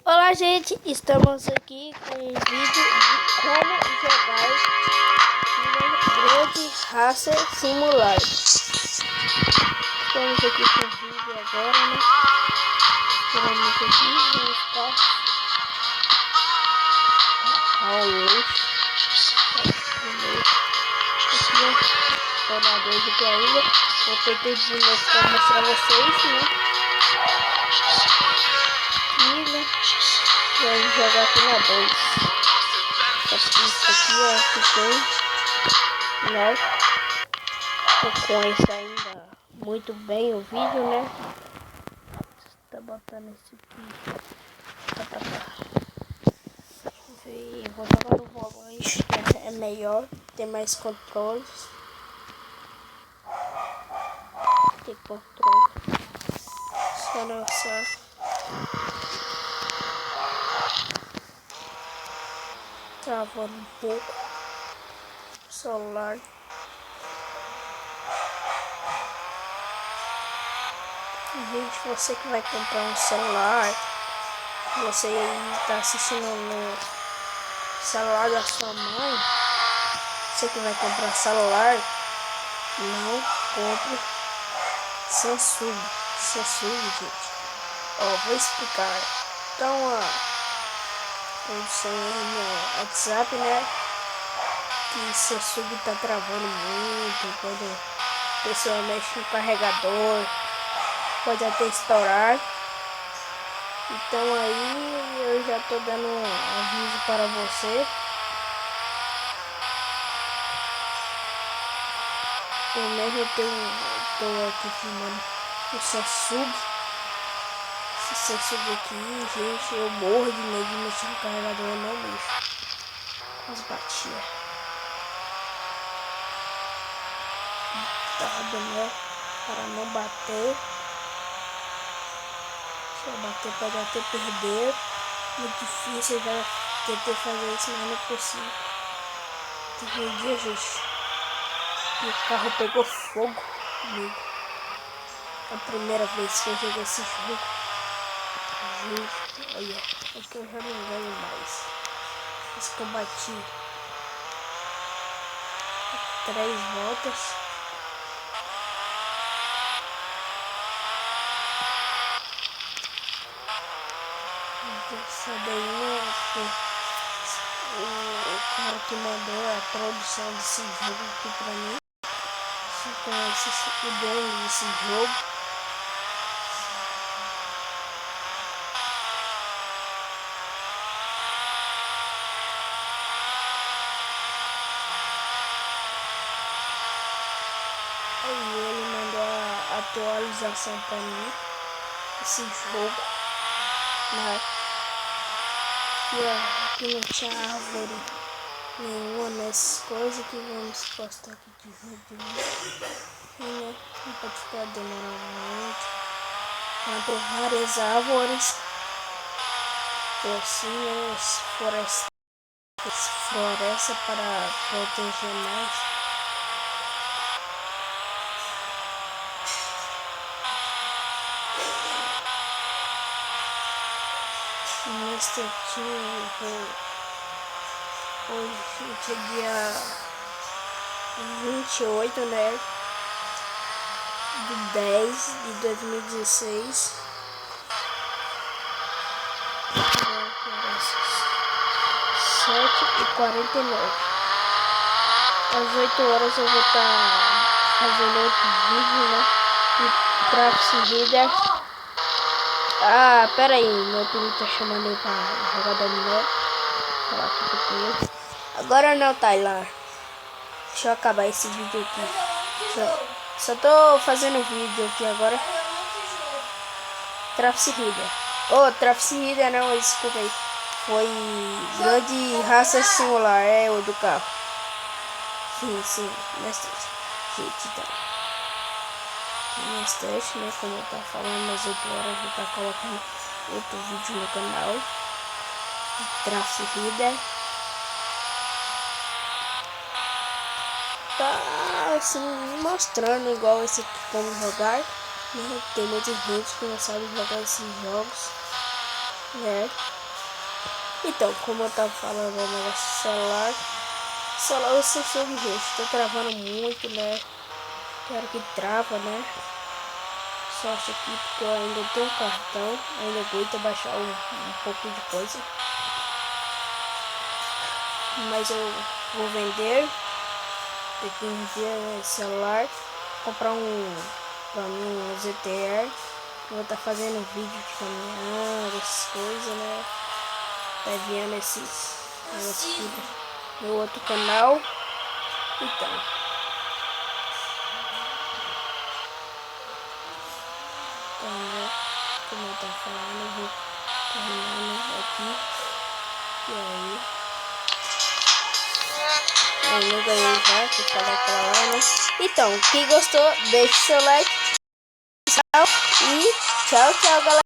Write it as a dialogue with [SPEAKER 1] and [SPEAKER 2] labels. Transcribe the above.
[SPEAKER 1] Olá, gente, estamos aqui com um vídeo de como jogar Grande Racer Simulator. Estamos aqui com o vídeo agora, né? Esperamos aqui, vamos ficar tornadores aqui ainda. Vou ter tudo de novo para mostrar vocês, né? Vamos jogar aqui na 2. Essa pista aqui, ó, que tem, né? Tô com esse ainda muito bem o vídeo, né? Tá botando esse piso. Tá pra cá. E vou jogar no volante, que é melhor, tem mais controles. Tem controle. Só lançar. Travando um pouco o celular. Gente, você que vai comprar um celular, você aí tá assistindo no celular da sua mãe, você que vai comprar celular, não compre Samsung, gente. Ó, vou explicar. Então, ó, produção no WhatsApp, né? Que Samsung tá travando muito quando a pessoa mexe no carregador, pode até estourar. Então aí eu já tô dando um aviso para você. Eu mesmo tô aqui filmando o Samsung. Esse Samsung aqui, gente, eu morro de medo de mexer no carregador, eu não mexo. Quase batia. Cuidado, né? Para não bater. Se eu bater pode até perder. Muito difícil, eu já tentei fazer isso, mas não é possível. Teve um dia, gente, que o carro pegou fogo comigo. É a primeira vez que eu joguei esse jogo. Gente, olha, é que eu já não ganho mais. Isso que eu bati 3 voltas. Essa daí o cara que mandou a produção desse jogo aqui pra mim. Você conhece o dono desse jogo? Aí ele mandou a atualização pra mim. Esse jogo, né? E ó, aqui não tinha árvore nenhuma nessas coisas que vamos postar aqui de jogo de novo. E né, não pode ficar demorando muito. Plantou várias árvores. Tô assim, né? Floresta para proteger mais. Neste aqui hoje é dia 28, né, de 10 de 2016. 7h49. Às 8 horas eu vou estar fazendo outro vídeo, né, de Travis Rider. Ah, pera aí, meu primo tá chamando eu pra jogar dominó. Falar tudo com ele. Agora não, Tyler. Deixa eu acabar esse vídeo aqui. Só tô fazendo vídeo aqui agora. Travis Rider. Oh, Travis Rider não, desculpa aí. Foi Grande Racer Simulator, é o do carro. Sim, mestre. Gente, tá. Nesse teste, né, como eu tava falando, às 8 horas eu vou estar colocando outro vídeo no canal de Travis Rider. Tá assim, mostrando igual esse aqui como jogar, né? Tem muita gente que não sabe jogar esses jogos. né? Então, como eu tava falando, o negócio do celular, o Samsung, gente, tá travando muito, né? Claro que trava, né? Só acho aqui porque eu ainda tenho um cartão, ainda aguento baixar um pouco de coisa. Mas eu vou vender daqui um dia esse celular, comprar pra mim um ZTR. Eu vou estar fazendo vídeo de caminhão, essas coisas, né? Tá vendo esses aqui no outro canal. Então, né, como eu tava falando, eu vou terminando aqui. E aí, eu não ganhei já, que eu falei aquela hora, né? Então, quem gostou, deixe seu like. E tchau, tchau, galera.